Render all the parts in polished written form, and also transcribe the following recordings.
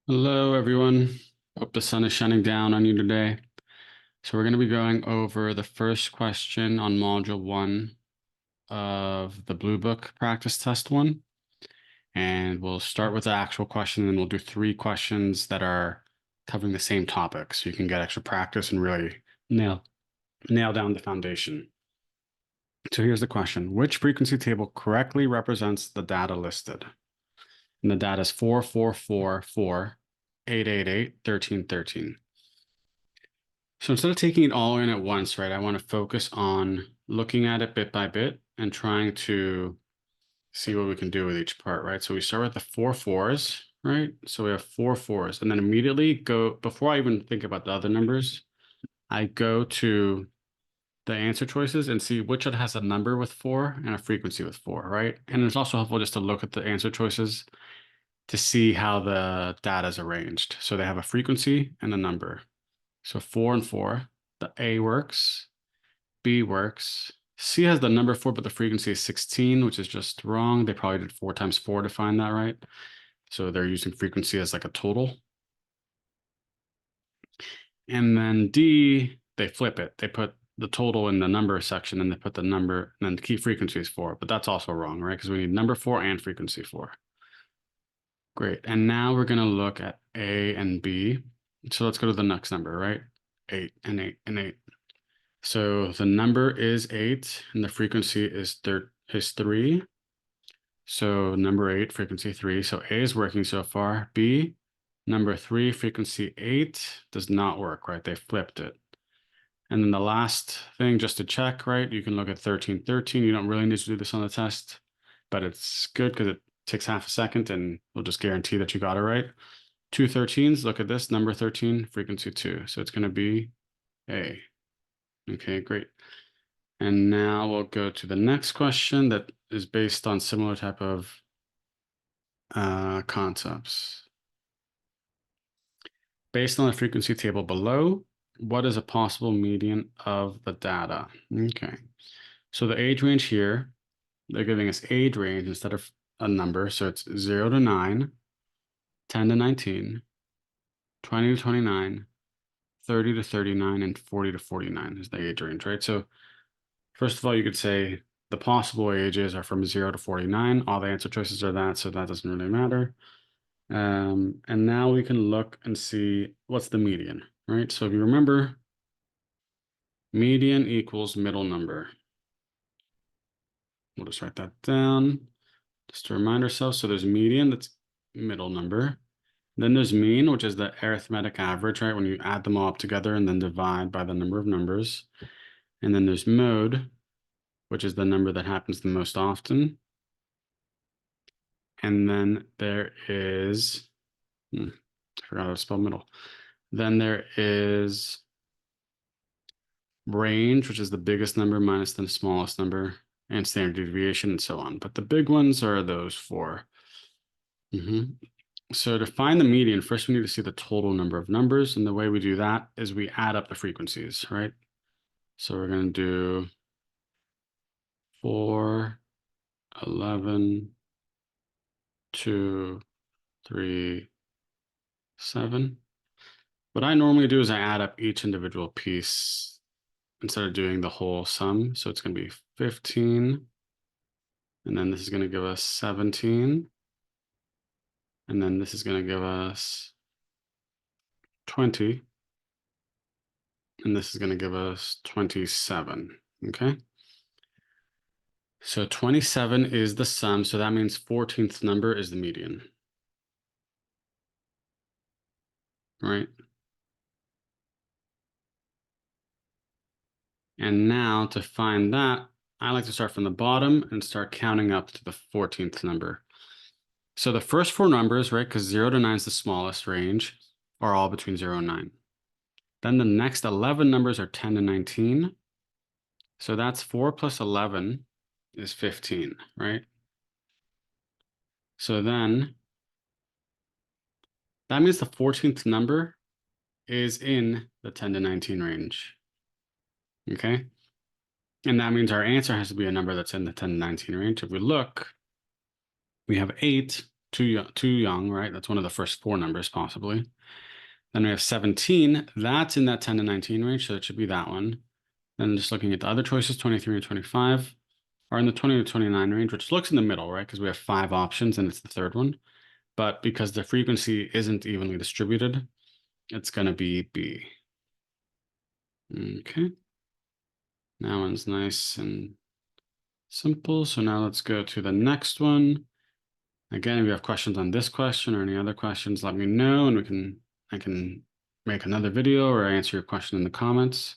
Hello, everyone. Hope the sun is shining down on you today. So we're going to be going over the first question on Module 1 of the Bluebook Practice Test 1. And we'll start with the actual question, and then we'll do 3 questions that are covering the same topic, so you can get extra practice and really nail down the foundation. So here's the question. Which frequency table correctly represents the data listed? And the data is 4, 4, 4, 4, 8, 8, 8, 13, 13. So instead of taking it all in at once, right, I want to focus on looking at it bit by bit and trying to see what we can do with each part, right? So we start with the 4 4s, right? So we have 4 4s, and then immediately go, before I even think about the other numbers, I go to the answer choices and see which one has a number with 4 and a frequency with 4, right? And it's also helpful just to look at the answer choices to see how the data is arranged. So they have a frequency and a number. So 4 and 4, the A works, B works. C has the number 4, but the frequency is 16, which is just wrong. They probably did 4 times 4 to find that, right? So they're using frequency as like a total. And then D, they flip it. They put the total in the number section, and they put the number, and then the key frequency is 4, but that's also wrong, right? Because we need number 4 and frequency 4. Great. And now we're going to look at A and B. So let's go to the next number, right? 8 and 8 and 8. So the number is 8 and the frequency is 3. So number 8, frequency 3. So A is working so far. B, number 3, frequency 8 does not work, right? They flipped it. And then the last thing, just to check, right? You can look at 13, 13. You don't really need to do this on the test, but it's good because it takes half a second and we'll just guarantee that you got it right. 2 13s, look at this, number 13, frequency 2. So it's going to be A. Okay, great. And now we'll go to the next question that is based on similar type of concepts. Based on the frequency table below, what is a possible median of the data? Okay, so the age range here, they're giving us age range instead of a number. So it's 0 to 9, 10 to 19, 20 to 29, 30 to 39, and 40 to 49 is the age range, right? So first of all, you could say the possible ages are from 0 to 49. All the answer choices are that, so that doesn't really matter. And now we can look and see what's the median, right? So if you remember, median equals middle number. We'll just write that down just to remind ourselves. So there's median, that's middle number. Then there's mean, which is the arithmetic average, right? When you add them all up together and then divide by the number of numbers. And then there's mode, which is the number that happens the most often. And then there is, I forgot how to spell middle. Then there is range, which is the biggest number minus the smallest number, and standard deviation, and so on. But the big ones are those 4. So to find the median, first we need to see the total number of numbers. And the way we do that is we add up the frequencies, right? So we're going to do 4, 11, 2, 3, 7. What I normally do is I add up each individual piece instead of doing the whole sum. So it's going to be 15. And then this is going to give us 17. And then this is going to give us 20. And this is going to give us 27. Okay. So 27 is the sum. So that means 14th number is the median. Right. And now to find that, I like to start from the bottom and start counting up to the 14th number. So the first 4 numbers, right, because 0 to 9 is the smallest range, are all between 0 and 9. Then the next 11 numbers are 10 to 19. So that's 4 plus 11 is 15, right? So then that means the 14th number is in the 10 to 19 range. Okay. And that means our answer has to be a number that's in the 10 to 19 range. If we look, we have 8 too young, right? That's one of the first four numbers possibly. Then we have 17. That's in that 10 to 19 range, so it should be that one. Then just looking at the other choices, 23 and 25 are in the 20 to 29 range, which looks in the middle, right? Because we have 5 options and it's the third one. But because the frequency isn't evenly distributed, it's going to be B. Okay. That one's nice and simple. So now let's go to the next one. Again, if you have questions on this question or any other questions, let me know and I can make another video or answer your question in the comments.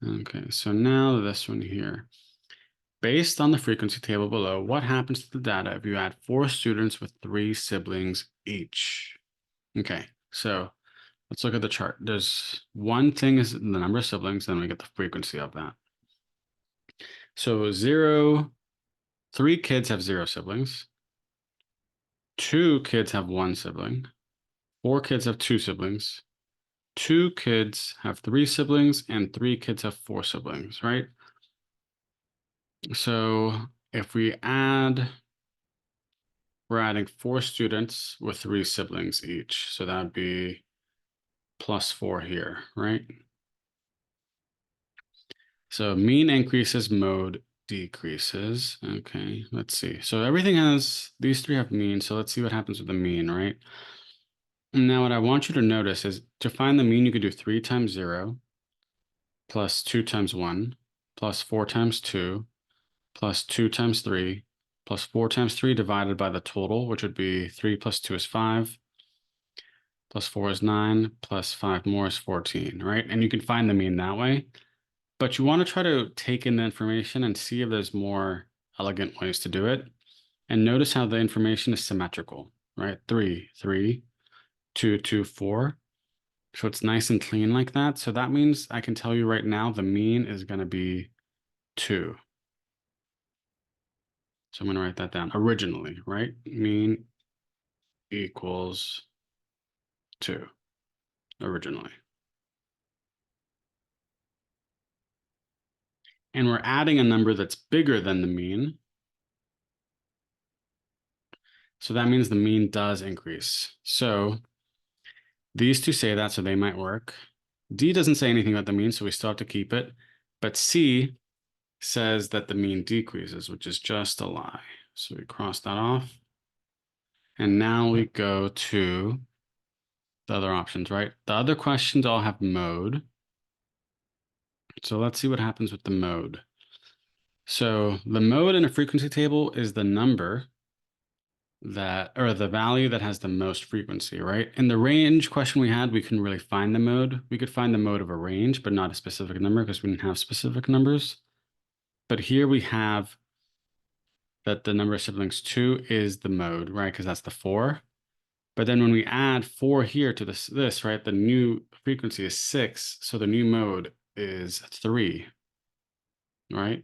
Okay, so now this one here. Based on the frequency table below, what happens to the data if you add 4 students with 3 siblings each? Okay, so let's look at the chart. There's one thing is the number of siblings, then we get the frequency of that. So 3 kids have 0 siblings. 2 kids have 1 sibling. 4 kids have 2 siblings. 2 kids have 3 siblings, and 3 kids have 4 siblings, right? So if we're adding 4 students with 3 siblings each. So that would be plus 4 here, right? So mean increases, mode decreases. Okay, let's see. So everything has, these 3 have mean. So let's see what happens with the mean, right? Now what I want you to notice is to find the mean, you could do 3 times 0 plus 2 times 1 plus 4 times 2 plus 2 times 3 plus 4 times 3 divided by the total, which would be 3 plus 2 is 5 plus 4 is 9 plus 5 more is 14, right? And you can find the mean that way. But you want to try to take in the information and see if there's more elegant ways to do it. And notice how the information is symmetrical, right? 3, 3, 2, 2, 4. So it's nice and clean like that. So that means I can tell you right now the mean is going to be 2. So I'm going to write that down originally, right? Mean equals 2 originally. And we're adding a number that's bigger than the mean. So that means the mean does increase. So these two say that, so they might work. D doesn't say anything about the mean, so we still have to keep it. But C says that the mean decreases, which is just a lie. So we cross that off. And now we go to the other options, right? The other questions all have mode. So let's see what happens with the mode. So the mode in a frequency table is the number that, or the value that has the most frequency, right? In the range question we had, we couldn't really find the mode. We could find the mode of a range, but not a specific number because we didn't have specific numbers. But here we have that the number of siblings 2 is the mode, right? Because that's the 4. But then when we add 4 here to this, right, the new frequency is 6. So the new mode is 3, right?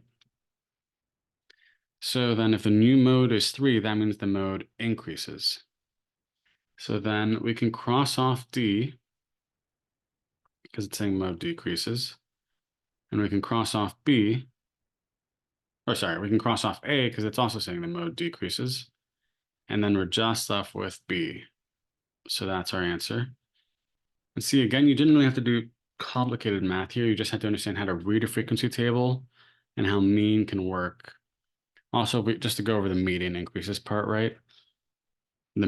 So then if the new mode is 3, that means the mode increases. So then we can cross off D because it's saying mode decreases. And we can cross off B, or sorry, we can cross off A because it's also saying the mode decreases. And then we're just left with B. So that's our answer. And see, again, you didn't really have to do complicated math here. You just had to understand how to read a frequency table and how mean can work. Also, just to go over the median increases part, right? The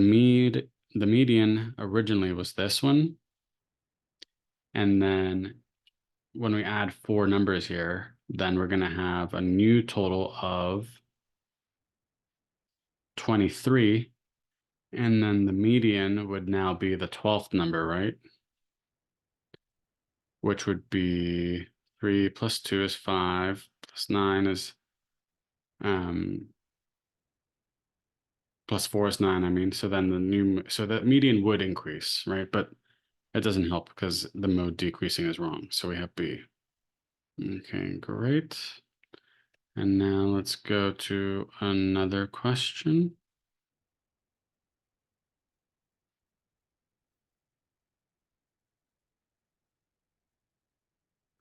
median originally was this one. And then when we add 4 numbers here, then we're going to have a new total of 23. And then the median would now be the 12th number, right? Which would be 3 plus 2 is 5, plus 9 is, plus 4 is 9, I mean. So then so the median would increase, right? But it doesn't help because the mode decreasing is wrong. So we have B. Okay, great. And now let's go to another question.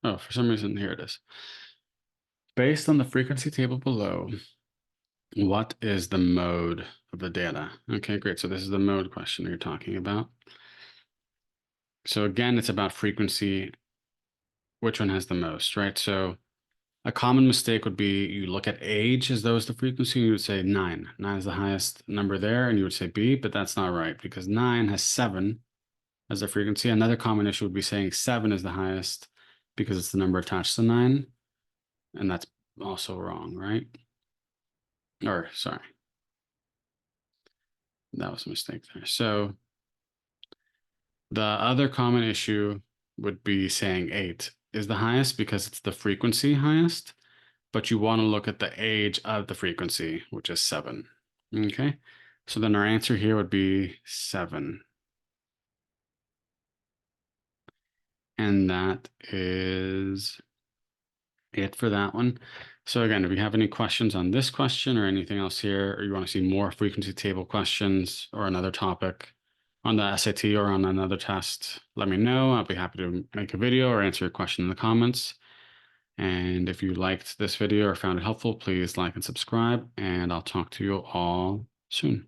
Oh, for some reason, here it is. Based on the frequency table below, What is the mode of the data? Okay, great. So this is the mode question you're talking about. So again, it's about frequency. Which one has the most, right? So a common mistake would be you look at age as though it's the frequency, and you would say 9. 9 is the highest number there, and you would say B, but that's not right because 9 has 7 as the frequency. Another common issue would be saying 7 is the highest because it's the number attached to 9, and that's also wrong, right? Or, sorry, that was a mistake there. So the other common issue would be saying 8 is the highest because it's the frequency highest, but you want to look at the age of the frequency, which is 7. Okay, so then our answer here would be 7. And that is it for that one. So again, if you have any questions on this question or anything else here, or you want to see more frequency table questions or another topic on the SAT or on another test, let me know. I'll be happy to make a video or answer your question in the comments. And if you liked this video or found it helpful, please like and subscribe, and I'll talk to you all soon.